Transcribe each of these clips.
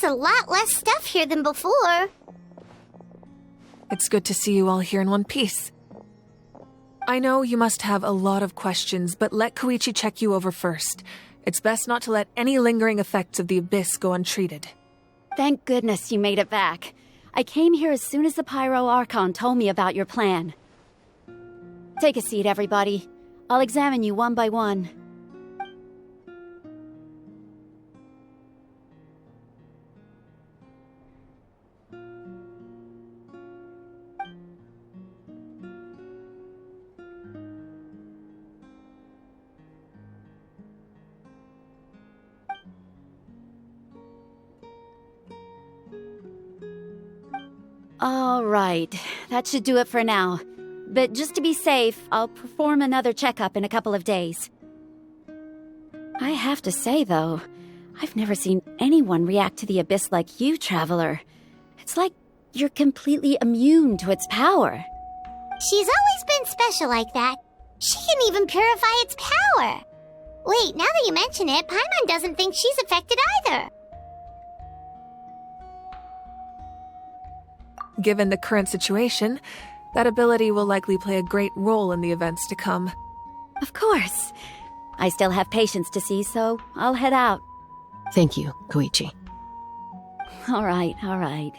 There's a lot less stuff here than before. It's good to see you all here in one piece. I know you must have a lot of questions, but let Koichi check you over first. It's best not to let any lingering effects of the abyss go untreated. Thank goodness you made it back. I came here as soon as the Pyro Archon told me about your plan. Take a seat, everybody. I'll examine you one by one. All right, that should do it for now. But just to be safe, I'll perform another checkup in a couple of days. I have to say, though, I've never seen anyone react to the abyss like you, Traveler. It's like you're completely immune to its power. She's always been special like that. She can even purify its power. Wait, now that you mention it, Paimon doesn't think she's affected either. Given the current situation, that ability will likely play a great role in the events to come. Of course. I still have patients to see, so I'll head out. Thank you, Koichi. All right.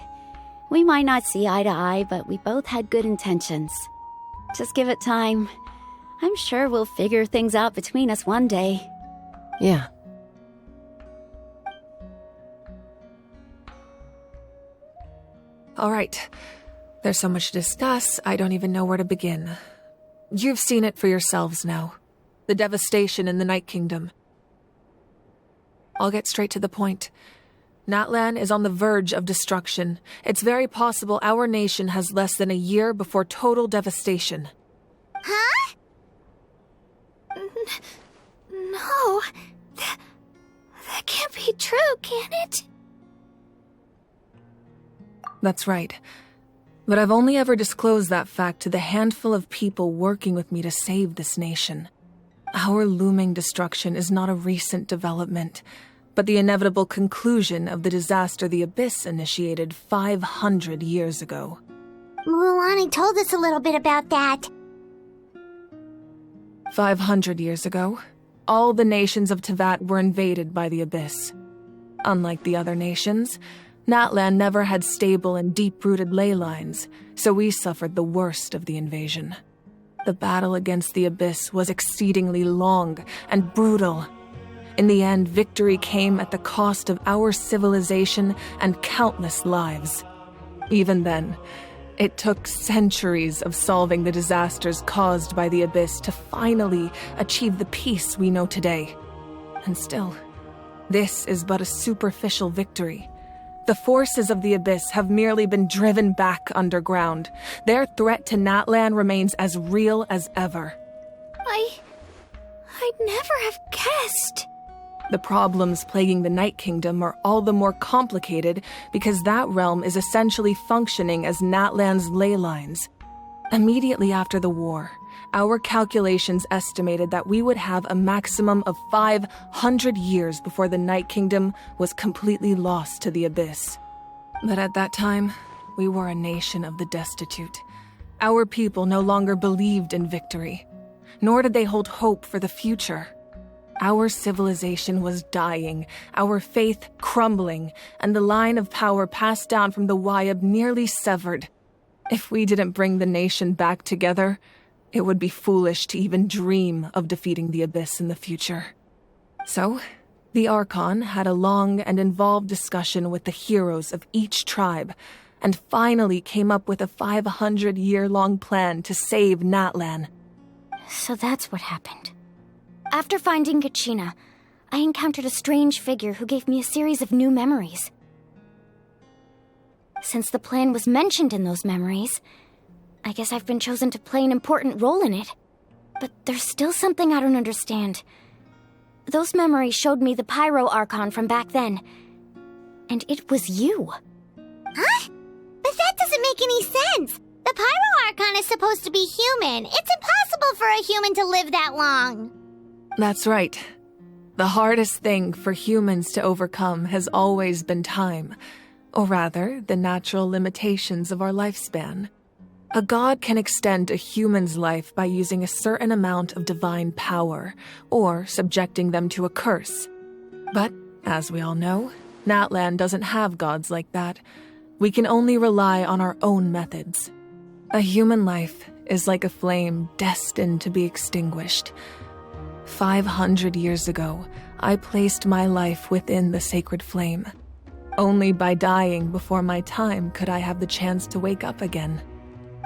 We might not see eye to eye, but we both had good intentions. Just give it time. I'm sure we'll figure things out between us one day. Yeah. All right. There's so much to discuss, I don't even know where to begin. You've seen it for yourselves now. The devastation in the Night Kingdom. I'll get straight to the point. Natlan is on the verge of destruction. It's very possible our nation has less than a year before total devastation. Huh? No. That can't be true, can it? That's right. But I've only ever disclosed that fact to the handful of people working with me to save this nation. Our looming destruction is not a recent development, but the inevitable conclusion of the disaster the Abyss initiated 500 years ago. Mualani told us a little bit about that. 500 years ago, all the nations of Teyvat were invaded by the Abyss. Unlike the other nations, Natlan never had stable and deep-rooted ley lines, so we suffered the worst of the invasion. The battle against the Abyss was exceedingly long and brutal. In the end, victory came at the cost of our civilization and countless lives. Even then, it took centuries of solving the disasters caused by the Abyss to finally achieve the peace we know today. And still, this is but a superficial victory. The forces of the Abyss have merely been driven back underground. Their threat to Natlan remains as real as ever. I'd never have guessed. The problems plaguing the Night Kingdom are all the more complicated because that realm is essentially functioning as Natlan's ley lines. Immediately after the war, our calculations estimated that we would have a maximum of 500 years before the Night Kingdom was completely lost to the Abyss. But at that time, we were a nation of the destitute. Our people no longer believed in victory, nor did they hold hope for the future. Our civilization was dying, our faith crumbling, and the line of power passed down from the Wayab nearly severed. If we didn't bring the nation back together, it would be foolish to even dream of defeating the Abyss in the future. So, the Archon had a long and involved discussion with the heroes of each tribe, and finally came up with a 500-year-long plan to save Natlan. So that's what happened. After finding Kachina, I encountered a strange figure who gave me a series of new memories. Since the plan was mentioned in those memories, I guess I've been chosen to play an important role in it. But there's still something I don't understand. Those memories showed me the Pyro Archon from back then. And it was you. Huh? But that doesn't make any sense. The Pyro Archon is supposed to be human. It's impossible for a human to live that long. That's right. The hardest thing for humans to overcome has always been time, or rather, the natural limitations of our lifespan. A god can extend a human's life by using a certain amount of divine power, or subjecting them to a curse. But, as we all know, Natlan doesn't have gods like that. We can only rely on our own methods. A human life is like a flame destined to be extinguished. 500 years ago, I placed my life within the sacred flame. Only by dying before my time could I have the chance to wake up again.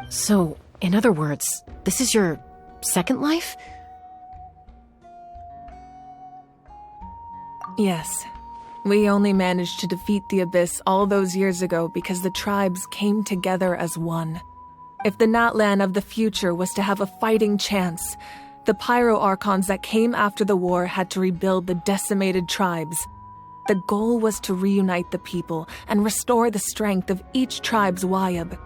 So, in other words, this is your second life? Yes. We only managed to defeat the Abyss all those years ago because the tribes came together as one. If the Natlan of the future was to have a fighting chance, the Pyro Archons that came after the war had to rebuild the decimated tribes. The goal was to reunite the people and restore the strength of each tribe's Wayab.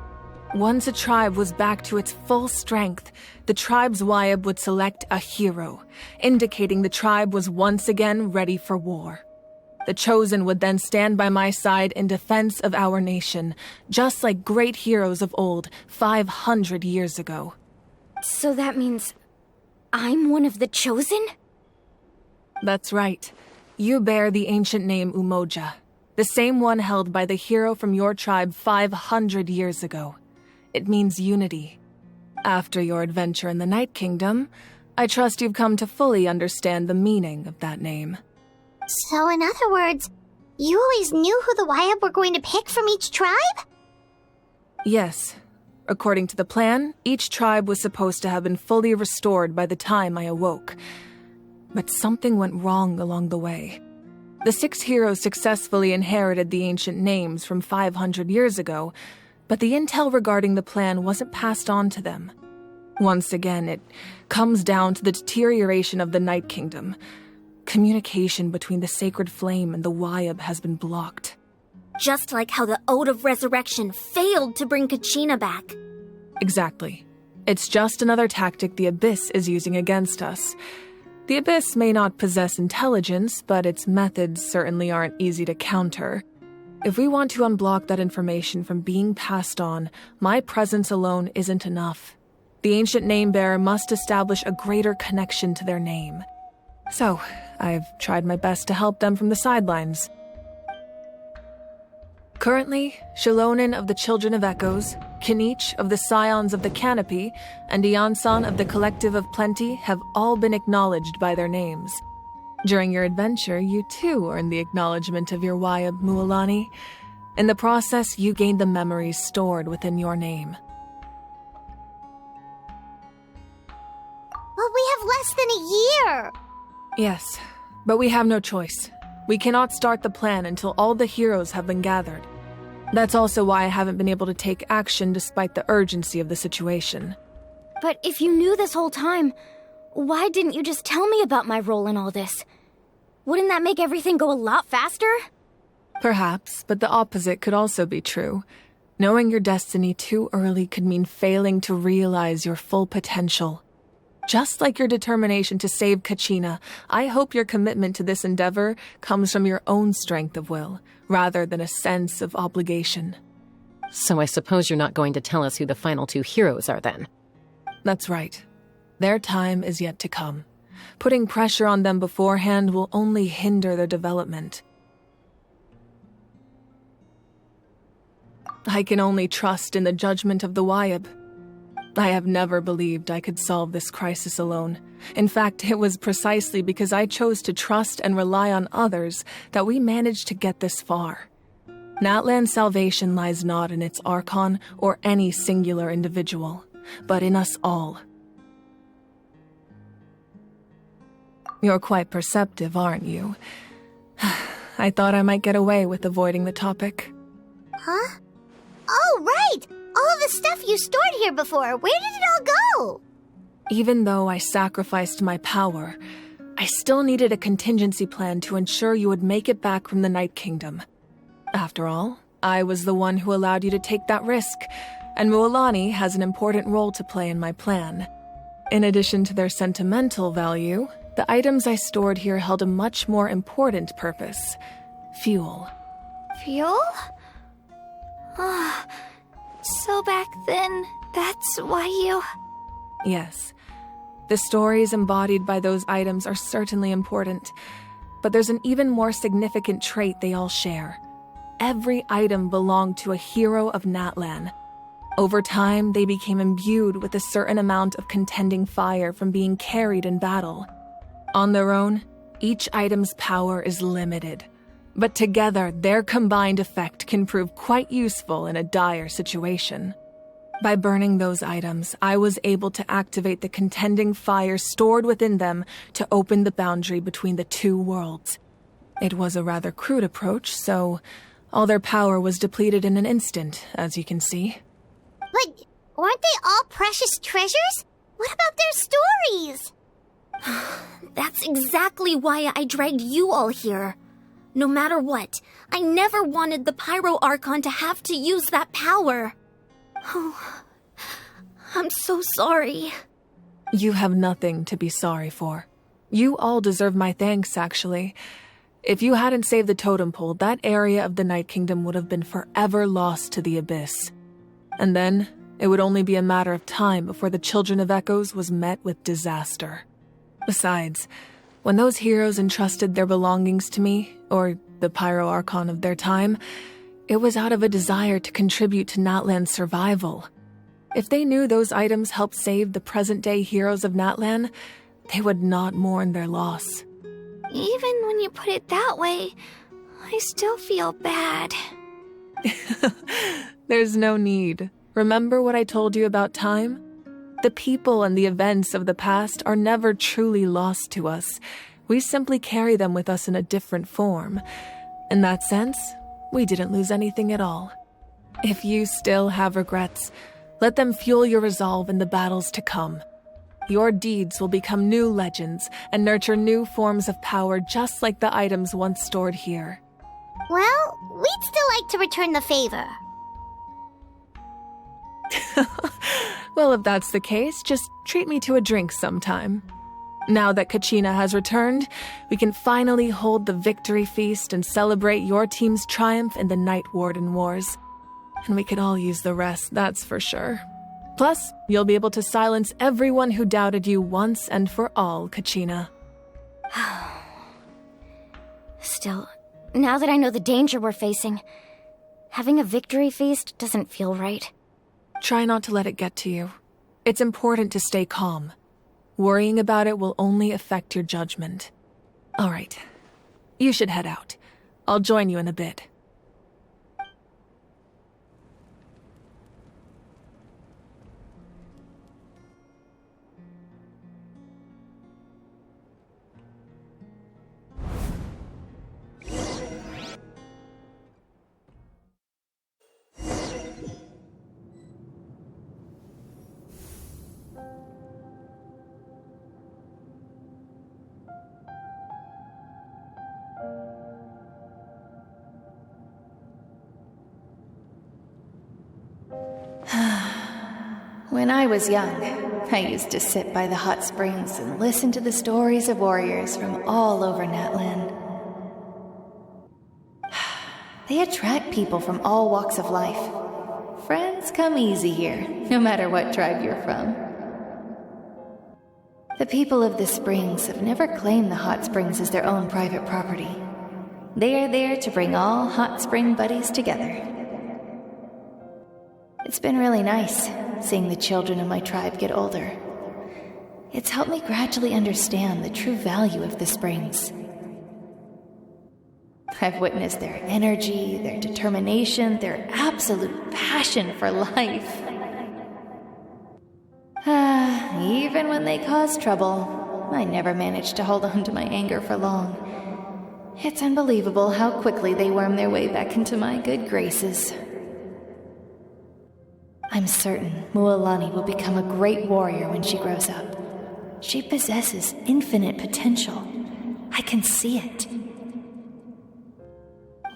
Once a tribe was back to its full strength, the tribe's Wayab would select a hero, indicating the tribe was once again ready for war. The Chosen would then stand by my side in defense of our nation, just like great heroes of old 500 years ago. So that means I'm one of the Chosen? That's right. You bear the ancient name Umoja, the same one held by the hero from your tribe 500 years ago. It means unity. After your adventure in the Night Kingdom, I trust you've come to fully understand the meaning of that name. So in other words, you always knew who the Wayab were going to pick from each tribe? Yes. According to the plan, each tribe was supposed to have been fully restored by the time I awoke. But something went wrong along the way. The 6 heroes successfully inherited the ancient names from 500 years ago, but the intel regarding the plan wasn't passed on to them. Once again, it comes down to the deterioration of the Night Kingdom. Communication between the Sacred Flame and the Wayab has been blocked. Just like how the Ode of Resurrection failed to bring Kachina back. Exactly. It's just another tactic the Abyss is using against us. The Abyss may not possess intelligence, but its methods certainly aren't easy to counter. If we want to unblock that information from being passed on, my presence alone isn't enough. The ancient name-bearer must establish a greater connection to their name. So, I've tried my best to help them from the sidelines. Currently, Shilonin of the Children of Echoes, Kinich of the Scions of the Canopy, and Iansan of the Collective of Plenty have all been acknowledged by their names. During your adventure, you too earned the acknowledgement of your Wayab, Mualani. In the process, you gained the memories stored within your name. But we have less than a year! Yes, but we have no choice. We cannot start the plan until all the heroes have been gathered. That's also why I haven't been able to take action despite the urgency of the situation. But if you knew this whole time, why didn't you just tell me about my role in all this? Wouldn't that make everything go a lot faster? Perhaps, but the opposite could also be true. Knowing your destiny too early could mean failing to realize your full potential. Just like your determination to save Kachina, I hope your commitment to this endeavor comes from your own strength of will, rather than a sense of obligation. So I suppose you're not going to tell us who the final 2 heroes are then? That's right. Their time is yet to come. Putting pressure on them beforehand will only hinder their development. I can only trust in the judgment of the Wayab. I have never believed I could solve this crisis alone. In fact, it was precisely because I chose to trust and rely on others that we managed to get this far. Natlan's salvation lies not in its Archon or any singular individual, but in us all. You're quite perceptive, aren't you? I thought I might get away with avoiding the topic. Huh? Oh, right! All of the stuff you stored here before, where did it all go? Even though I sacrificed my power, I still needed a contingency plan to ensure you would make it back from the Night Kingdom. After all, I was the one who allowed you to take that risk, and Mualani has an important role to play in my plan. In addition to their sentimental value, The items I stored here held a much more important purpose: fuel. Fuel? So back then, that's why you... Yes. The stories embodied by those items are certainly important, but there's an even more significant trait they all share. Every item belonged to a hero of Natlan. Over time, they became imbued with a certain amount of contending fire from being carried in battle. On their own, each item's power is limited, but together their combined effect can prove quite useful in a dire situation. By burning those items, I was able to activate the contending fire stored within them to open the boundary between the two worlds. It was a rather crude approach, so all their power was depleted in an instant, as you can see. But weren't they all precious treasures? What about their stories? That's exactly why I dragged you all here. No matter what, I never wanted the Pyro Archon to have to use that power. Oh, I'm so sorry. You have nothing to be sorry for. You all deserve my thanks, actually. If you hadn't saved the totem pole, that area of the Night Kingdom would have been forever lost to the abyss. And then, it would only be a matter of time before the Children of Echoes was met with disaster. Besides, when those heroes entrusted their belongings to me, or the Pyro Archon of their time, it was out of a desire to contribute to Natlan's survival. If they knew those items helped save the present-day heroes of Natlan, they would not mourn their loss. Even when you put it that way, I still feel bad. There's no need. Remember what I told you about time? The people and the events of the past are never truly lost to us. We simply carry them with us in a different form. In that sense, we didn't lose anything at all. If you still have regrets, let them fuel your resolve in the battles to come. Your deeds will become new legends and nurture new forms of power just like the items once stored here. Well, we'd still like to return the favor. Well, if that's the case, just treat me to a drink sometime. Now that Kachina has returned, we can finally hold the victory feast and celebrate your team's triumph in the Night Warden Wars. And we could all use the rest, that's for sure. Plus, you'll be able to silence everyone who doubted you once and for all, Kachina. Still, now that I know the danger we're facing, having a victory feast doesn't feel right. Try not to let it get to you. It's important to stay calm. Worrying about it will only affect your judgment. All right. You should head out. I'll join you in a bit. When I was young, I used to sit by the hot springs and listen to the stories of warriors from all over Natlan. They attract people from all walks of life. Friends come easy here, no matter what tribe you're from. The people of the springs have never claimed the hot springs as their own private property. They are there to bring all hot spring buddies together. It's been really nice seeing the children of my tribe get older. It's helped me gradually understand the true value of the springs. I've witnessed their energy, their determination, their absolute passion for life. Even when they cause trouble, I never managed to hold on to my anger for long. It's unbelievable how quickly they worm their way back into my good graces. I'm certain Mualani will become a great warrior when she grows up. She possesses infinite potential. I can see it.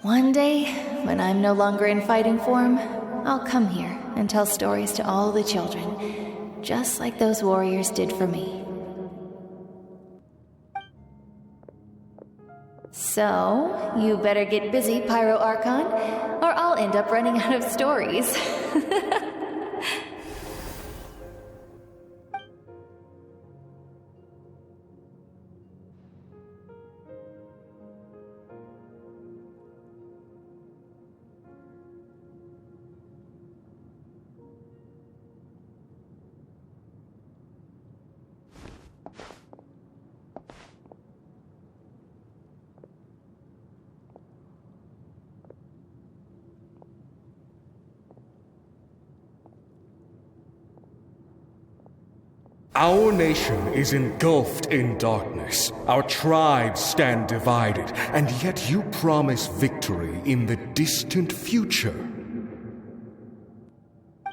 One day, when I'm no longer in fighting form, I'll come here and tell stories to all the children, just like those warriors did for me. So, you better get busy, Pyro Archon, or I'll end up running out of stories. Our nation is engulfed in darkness. Our tribes stand divided, and yet you promise victory in the distant future.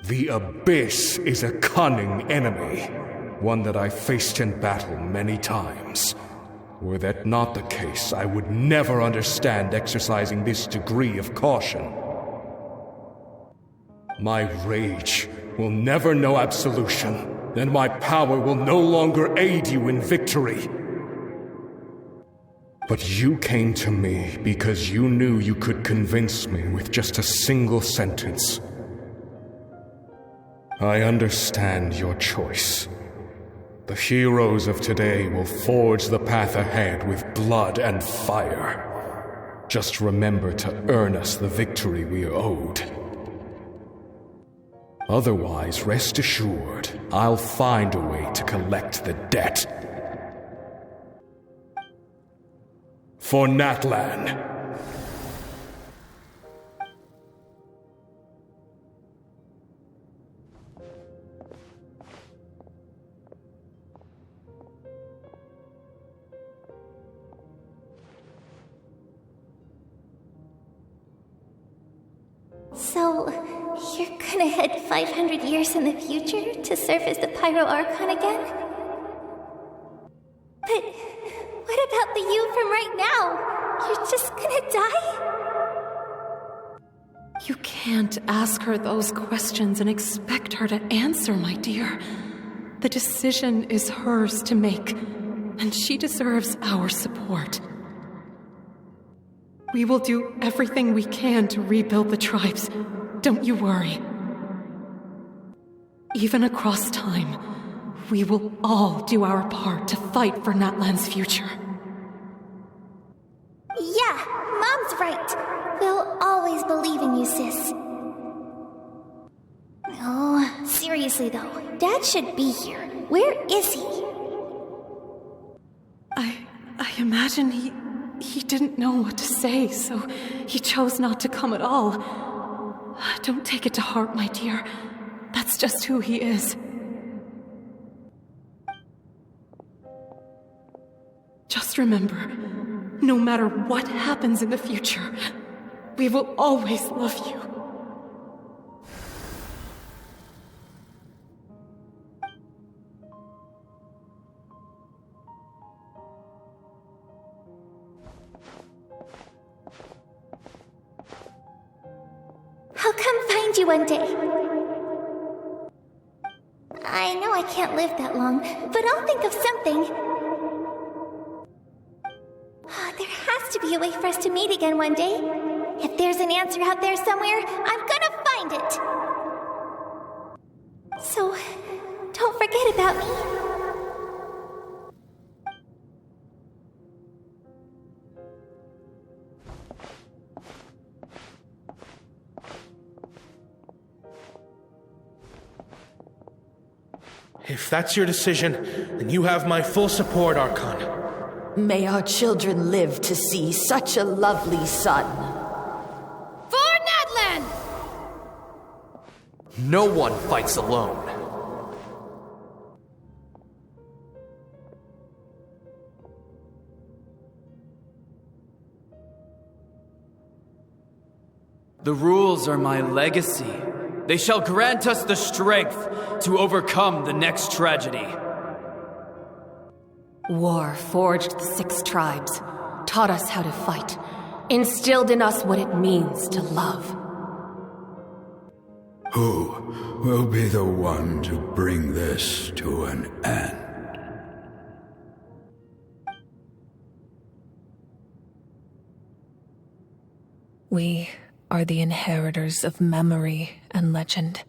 The Abyss is a cunning enemy, one that I faced in battle many times. Were that not the case, I would never understand exercising this degree of caution. My rage will never know absolution. And my power will no longer aid you in victory. But you came to me because you knew you could convince me with just a single sentence. I understand your choice. The heroes of today will forge the path ahead with blood and fire. Just remember to earn us the victory we are owed. Otherwise, rest assured, I'll find a way to collect the debt. For Natlan. So, you're gonna head 500 years in the future to serve as the Pyro Archon again? But what about the you from right now? You're just gonna die? You can't ask her those questions and expect her to answer, my dear. The decision is hers to make, and she deserves our support. We will do everything we can to rebuild the tribes. Don't you worry. Even across time, we will all do our part to fight for Natlan's future. Yeah, Mom's right. We'll always believe in you, sis. Oh, seriously though, Dad should be here. Where is he? I imagine he didn't know what to say, so he chose not to come at all. Don't take it to heart, my dear. That's just who he is. Just remember, no matter what happens in the future, we will always love you. I'll come find you one day. I know I can't live that long, but I'll think of something. There has to be a way for us to meet again one day. If there's an answer out there somewhere, I'm gonna find it. So, don't forget about me. If that's your decision, then you have my full support, Archon. May our children live to see such a lovely son. For Natlan! No one fights alone. The rules are my legacy. They shall grant us the strength to overcome the next tragedy. War forged the 6 tribes, taught us how to fight, instilled in us what it means to love. Who will be the one to bring this to an end? We are the inheritors of memory and legend.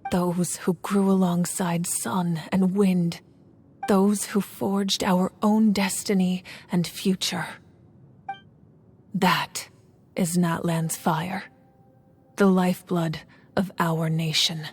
Those who grew alongside sun and wind. Those who forged our own destiny and future. That is Natlan's fire. The lifeblood of our nation.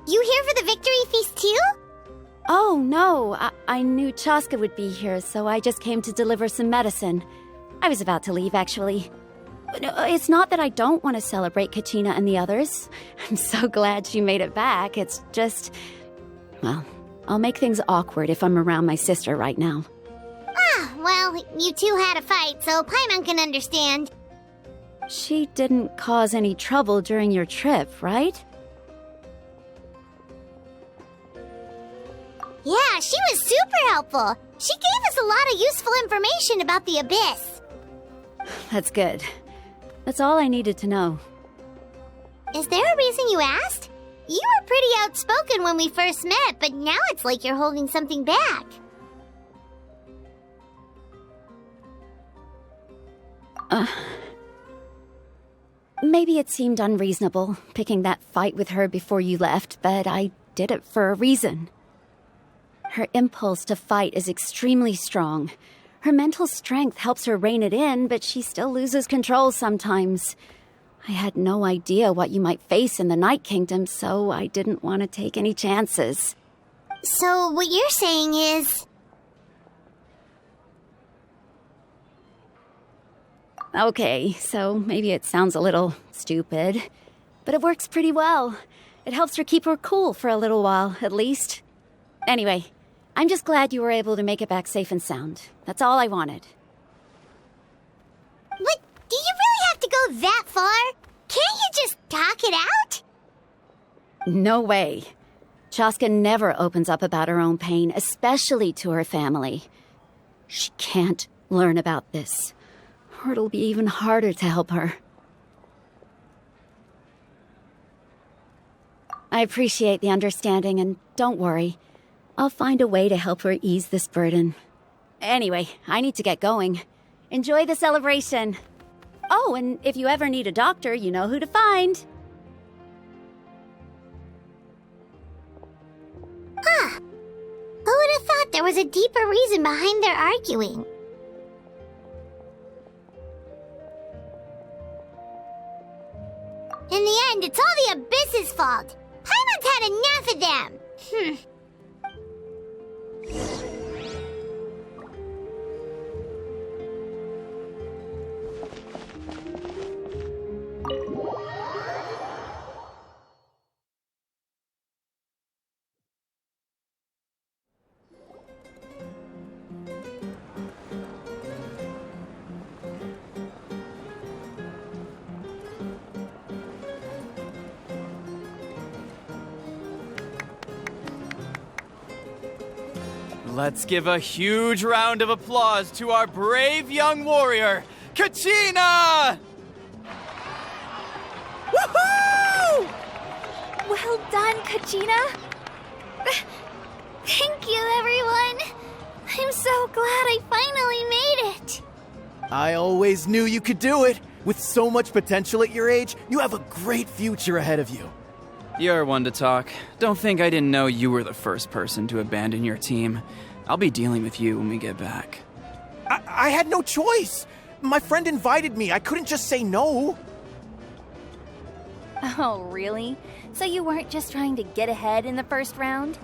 You here for the victory feast too? Oh, no. I knew Chaska would be here, so I just came to deliver some medicine. I was about to leave, actually. It's not that I don't want to celebrate Kachina and the others. I'm so glad she made it back. It's just... Well, I'll make things awkward if I'm around my sister right now. Ah, well, you two had a fight, so Paimon can understand. She didn't cause any trouble during your trip, right? Yeah, she was super helpful. She gave us a lot of useful information about the Abyss. That's good. That's all I needed to know. Is there a reason you asked? You were pretty outspoken when we first met, but now it's like you're holding something back. Maybe it seemed unreasonable, picking that fight with her before you left, but I did it for a reason. Her impulse to fight is extremely strong. Her mental strength helps her rein it in, but she still loses control sometimes. I had no idea what you might face in the Night Kingdom, so I didn't want to take any chances. So what you're saying is... Okay, so maybe it sounds a little stupid, but it works pretty well. It helps her keep her cool for a little while, at least. Anyway, I'm just glad you were able to make it back safe and sound. That's all I wanted. But do you really have to go that far? Can't you just talk it out? No way. Chaska never opens up about her own pain, especially to her family. She can't learn about this, or it'll be even harder to help her. I appreciate the understanding, and don't worry. I'll find a way to help her ease this burden. Anyway, I need to get going. Enjoy the celebration. Oh, and if you ever need a doctor, you know who to find. Huh. Who would have thought there was a deeper reason behind their arguing? In the end, it's all the Abyss's fault. Paimon's had enough of them. Let's give a huge round of applause to our brave young warrior, Kachina! Woohoo! Well done, Kachina. Thank you, everyone. I'm so glad I finally made it. I always knew you could do it. With so much potential at your age, you have a great future ahead of you. You're one to talk. Don't think I didn't know you were the first person to abandon your team. I'll be dealing with you when we get back. I had no choice. My friend invited me. I couldn't just say no. Oh, really? So you weren't just trying to get ahead in the first round?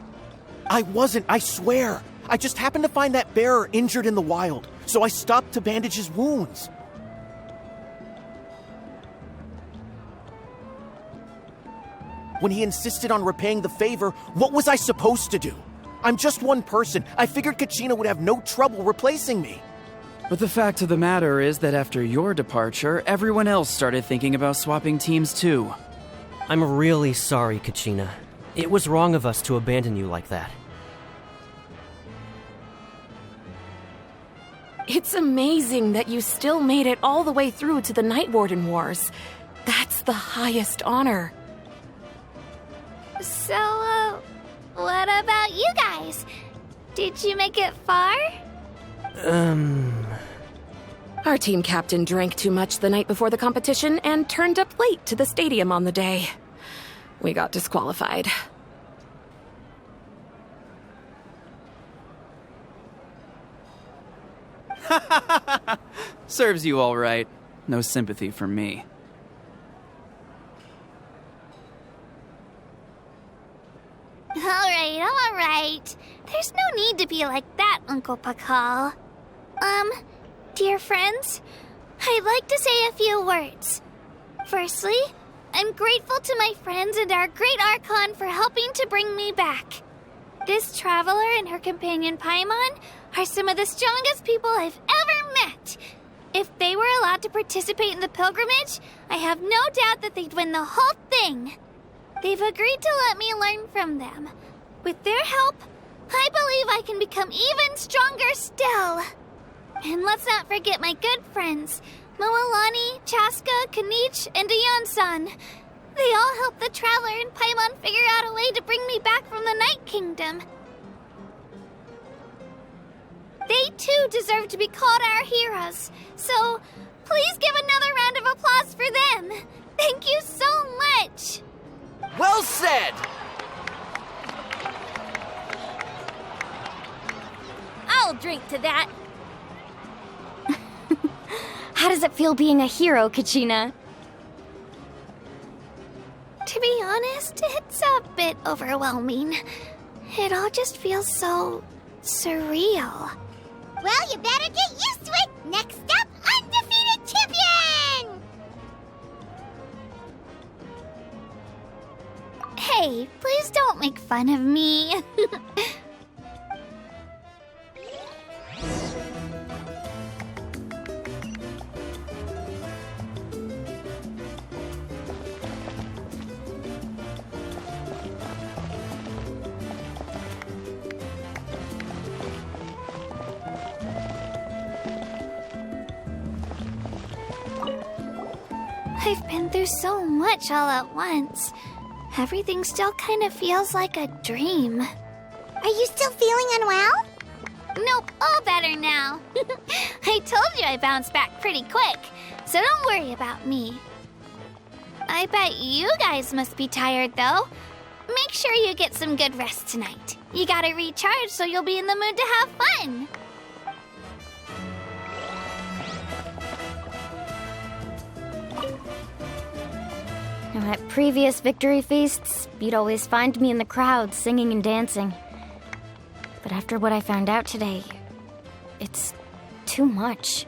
I wasn't, I swear. I just happened to find that bearer injured in the wild, so I stopped to bandage his wounds. When he insisted on repaying the favor, what was I supposed to do? I'm just one person. I figured Kachina would have no trouble replacing me. But the fact of the matter is that after your departure, everyone else started thinking about swapping teams too. I'm really sorry, Kachina. It was wrong of us to abandon you like that. It's amazing that you still made it all the way through to the Night Warden Wars. That's the highest honor. So, what about you guys? Did you make it far? Our team captain drank too much the night before the competition and turned up late to the stadium on the day. We got disqualified. Serves you all right. No sympathy from me. All right. There's no need to be like that, Uncle Pakal. Dear friends, I'd like to say a few words. Firstly, I'm grateful to my friends and our great Archon for helping to bring me back. This traveler and her companion Paimon are some of the strongest people I've ever met. If they were allowed to participate in the pilgrimage, I have no doubt that they'd win the whole thing. They've agreed to let me learn from them. With their help, I believe I can become even stronger still. And let's not forget my good friends, Mualani, Chaska, Kanich, and Ayan-san. They all helped the Traveler and Paimon figure out a way to bring me back from the Night Kingdom. They too deserve to be called our heroes, so please give another round of applause for them. Thank you so much. Well said! I'll drink to that. How does it feel being a hero, Kachina? To be honest, it's a bit overwhelming. It all just feels so surreal. Well, you better get used to it. Next up, undefeated champion! Hey, please don't make fun of me. I've been through so much all at once. Everything still kind of feels like a dream. Are you still feeling unwell? Nope, all better now. I told you I bounced back pretty quick, so don't worry about me. I bet you guys must be tired, though. Make sure you get some good rest tonight. You gotta recharge so you'll be in the mood to have fun. At previous victory feasts, you'd always find me in the crowd singing and dancing. But after what I found out today, it's too much.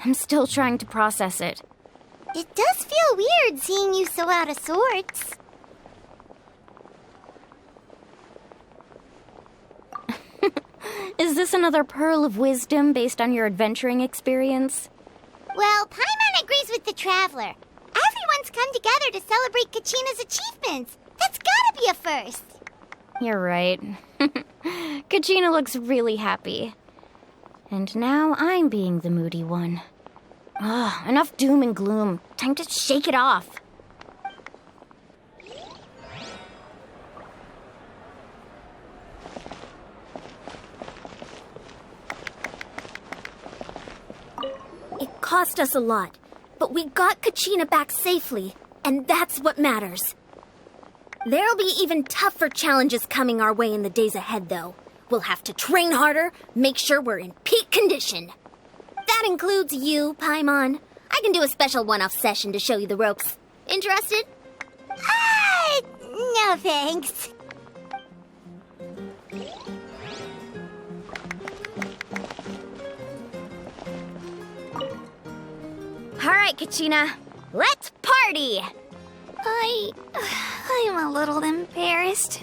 I'm still trying to process it. It does feel weird seeing you so out of sorts. Is this another pearl of wisdom based on your adventuring experience? Well, Paimon agrees with the Traveler. Everyone's come together to celebrate Kachina's achievements. That's gotta be a first. You're right. Kachina looks really happy. And now I'm being the moody one. Enough doom and gloom. Time to shake it off. It cost us a lot, but we got Kachina back safely, and that's what matters. There'll be even tougher challenges coming our way in the days ahead, though. We'll have to train harder, make sure we're in peak condition. That includes you, Paimon. I can do a special one-off session to show you the ropes. Interested? No thanks. All right, Kachina. Let's party! I'm a little embarrassed.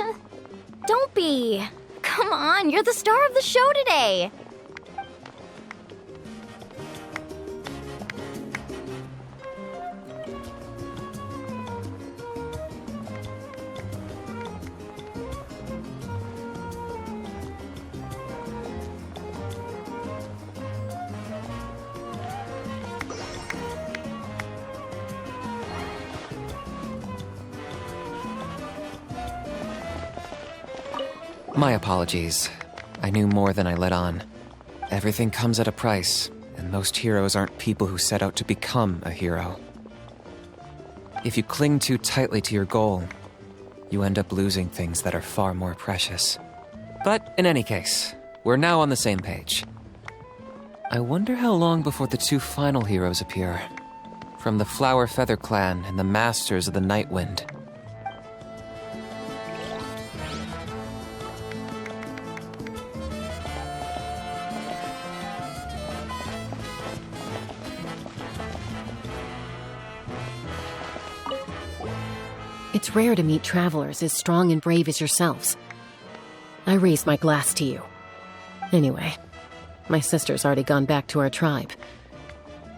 Don't be. Come on, you're the star of the show today. My apologies. I knew more than I let on. Everything comes at a price, and most heroes aren't people who set out to become a hero. If you cling too tightly to your goal, you end up losing things that are far more precious. But in any case, we're now on the same page. I wonder how long before the two final heroes appear. From the Flower Feather Clan and the Masters of the Night Wind. It's rare to meet travelers as strong and brave as yourselves. I raise my glass to you. Anyway, my sister's already gone back to our tribe.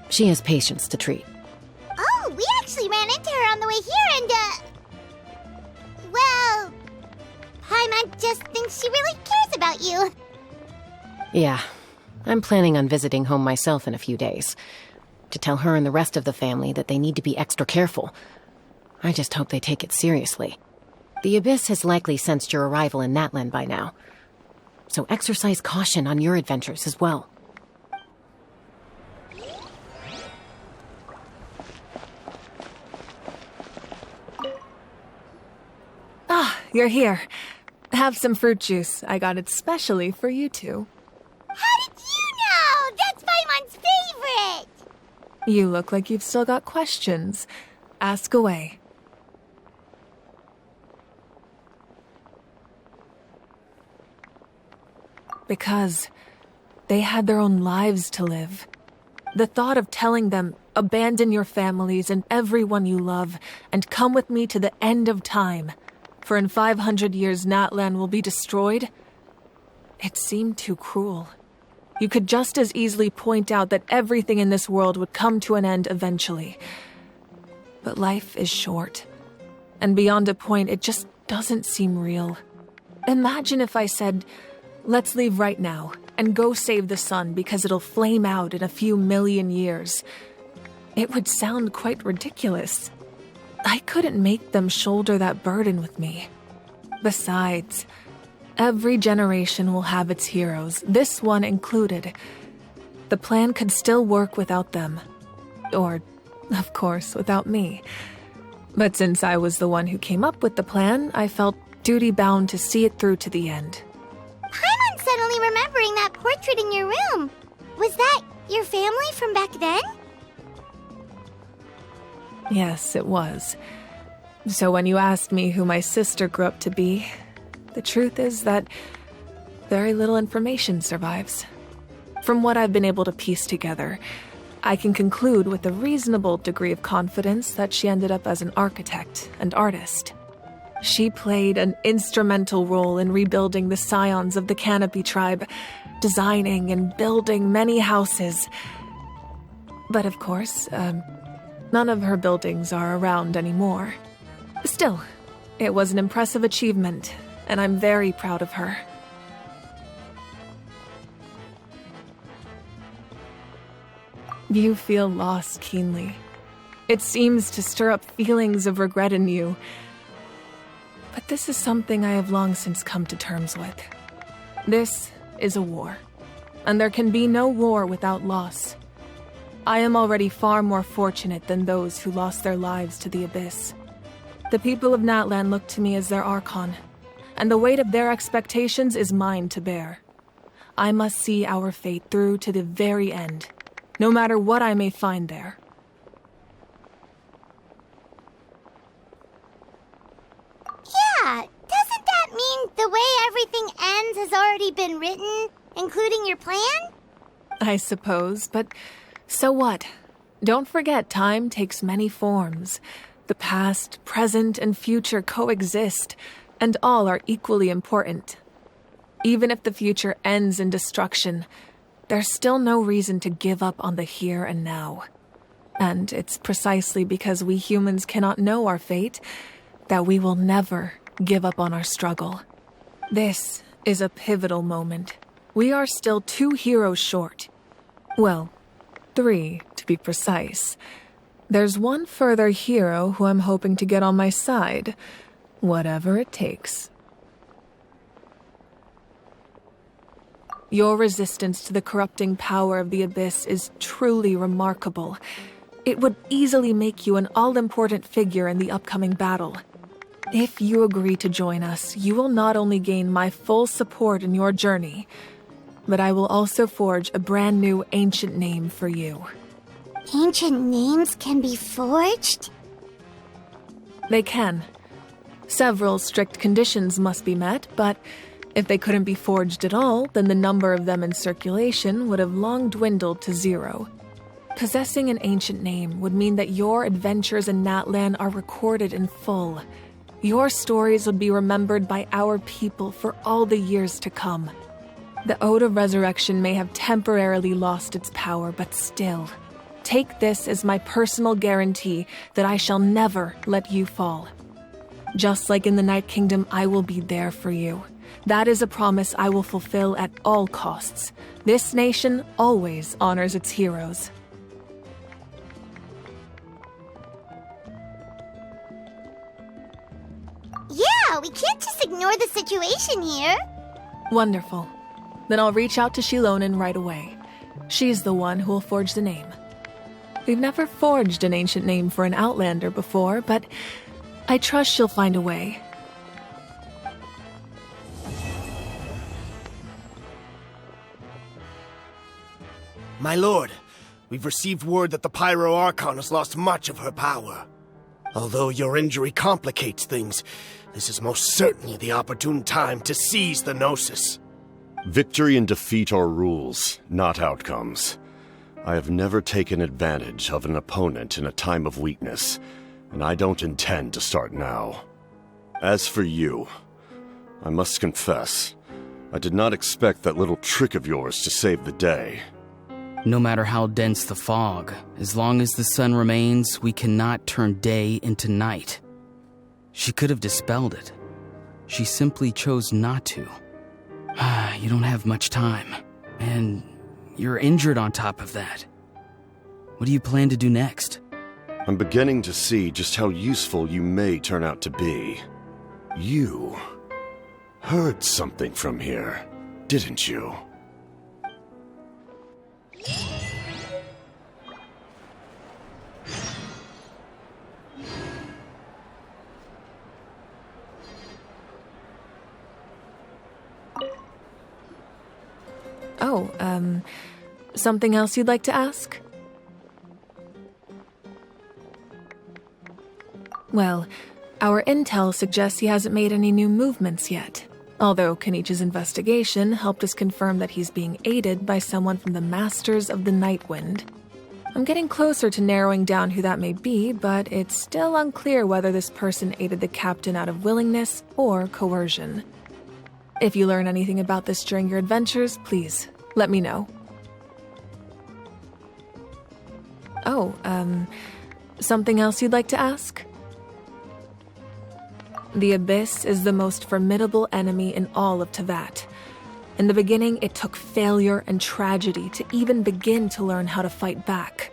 She has patients to treat. Oh, we actually ran into her on the way here and, well, Paimon just thinks she really cares about you. Yeah, I'm planning on visiting home myself in a few days. To tell her and the rest of the family that they need to be extra careful. I just hope they take it seriously. The Abyss has likely sensed your arrival in Natlan by now. So exercise caution on your adventures as well. Ah, you're here. Have some fruit juice. I got it specially for you two. How did you know? That's Paimon's favorite! You look like you've still got questions. Ask away. Because they had their own lives to live. The thought of telling them, abandon your families and everyone you love, and come with me to the end of time, for in 500 years Natlan will be destroyed, it seemed too cruel. You could just as easily point out that everything in this world would come to an end eventually. But life is short, and beyond a point it just doesn't seem real. Imagine if I said, let's leave right now, and go save the sun because it'll flame out in a few million years. It would sound quite ridiculous. I couldn't make them shoulder that burden with me. Besides, every generation will have its heroes, this one included. The plan could still work without them. Or, of course, without me. But since I was the one who came up with the plan, I felt duty-bound to see it through to the end. Paimon's suddenly remembering that portrait in your room. Was that your family from back then? Yes, it was. So when you asked me who my sister grew up to be, the truth is that very little information survives. From what I've been able to piece together, I can conclude with a reasonable degree of confidence that she ended up as an architect and artist. She played an instrumental role in rebuilding the scions of the Canopy tribe, designing and building many houses. But of course, none of her buildings are around anymore. Still, it was an impressive achievement, and I'm very proud of her. You feel loss keenly. It seems to stir up feelings of regret in you. But this is something I have long since come to terms with. This is a war, and there can be no war without loss. I am already far more fortunate than those who lost their lives to the Abyss. The people of Natlan look to me as their Archon, and the weight of their expectations is mine to bear. I must see our fate through to the very end, no matter what I may find there. Yeah, doesn't that mean the way everything ends has already been written, including your plan? I suppose, but so what? Don't forget time takes many forms. The past, present, and future coexist, and all are equally important. Even if the future ends in destruction, there's still no reason to give up on the here and now. And it's precisely because we humans cannot know our fate that we will never give up on our struggle. This is a pivotal moment. We are still 2 heroes short. Well, 3 to be precise. There's one further hero who I'm hoping to get on my side, whatever it takes. Your resistance to the corrupting power of the Abyss is truly remarkable. It would easily make you an all-important figure in the upcoming battle. If you agree to join us, you will not only gain my full support in your journey, but I will also forge a brand new ancient name for you. Ancient names can be forged? They can. Several strict conditions must be met, but if they couldn't be forged at all, then the number of them in circulation would have long dwindled to 0. Possessing an ancient name would mean that your adventures in Natlan are recorded in full. Your stories would be remembered by our people for all the years to come. The Ode of Resurrection may have temporarily lost its power, but still, take this as my personal guarantee that I shall never let you fall. Just like in the Night Kingdom, I will be there for you. That is a promise I will fulfill at all costs. This nation always honors its heroes. Yeah, we can't just ignore the situation here. Wonderful. Then I'll reach out to Shilonen right away. She's the one who will forge the name. We've never forged an ancient name for an Outlander before, but I trust she'll find a way. My lord, we've received word that the Pyro Archon has lost much of her power. Although your injury complicates things, this is most certainly the opportune time to seize the Gnosis. Victory and defeat are rules, not outcomes. I have never taken advantage of an opponent in a time of weakness, and I don't intend to start now. As for you, I must confess, I did not expect that little trick of yours to save the day. No matter how dense the fog, as long as the sun remains, we cannot turn day into night. She could have dispelled it. She simply chose not to. You don't have much time, and you're injured on top of that. What do you plan to do next? I'm beginning to see just how useful you may turn out to be. You heard something from here, didn't you? Oh, something else you'd like to ask? Well, our intel suggests he hasn't made any new movements yet. Although Kenichi's investigation helped us confirm that he's being aided by someone from the Masters of the Nightwind. I'm getting closer to narrowing down who that may be, but it's still unclear whether this person aided the captain out of willingness or coercion. If you learn anything about this during your adventures, please, let me know. Oh, something else you'd like to ask? The Abyss is the most formidable enemy in all of Teyvat. In the beginning, it took failure and tragedy to even begin to learn how to fight back.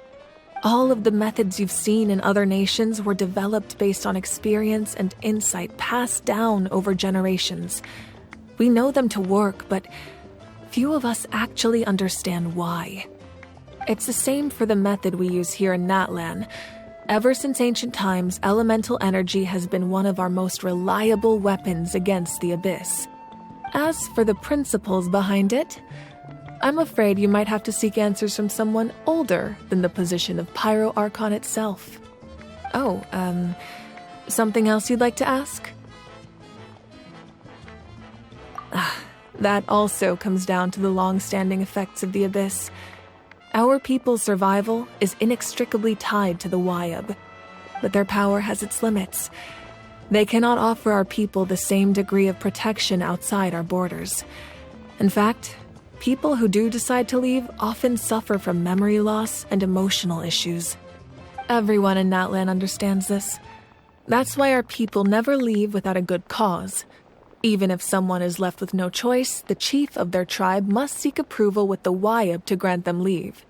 All of the methods you've seen in other nations were developed based on experience and insight passed down over generations. We know them to work, but few of us actually understand why. It's the same for the method we use here in Natlan. Ever since ancient times, elemental energy has been one of our most reliable weapons against the Abyss. As for the principles behind it, I'm afraid you might have to seek answers from someone older than the position of Pyro Archon itself. Oh, something else you'd like to ask? That also comes down to the long-standing effects of the Abyss. Our people's survival is inextricably tied to the Wyab. but their power has its limits. They cannot offer our people the same degree of protection outside our borders. In fact, people who do decide to leave often suffer from memory loss and emotional issues. Everyone in Natlan understands this. That's why our people never leave without a good cause. Even if someone is left with no choice, the chief of their tribe must seek approval with the Wayab to grant them leave.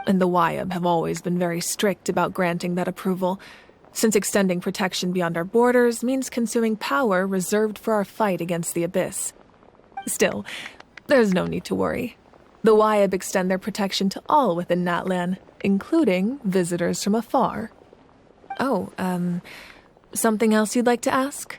And the Wayab have always been very strict about granting that approval, since extending protection beyond our borders means consuming power reserved for our fight against the Abyss. Still, there's no need to worry. The Wayab extend their protection to all within Natlan, including visitors from afar. Oh, something else you'd like to ask?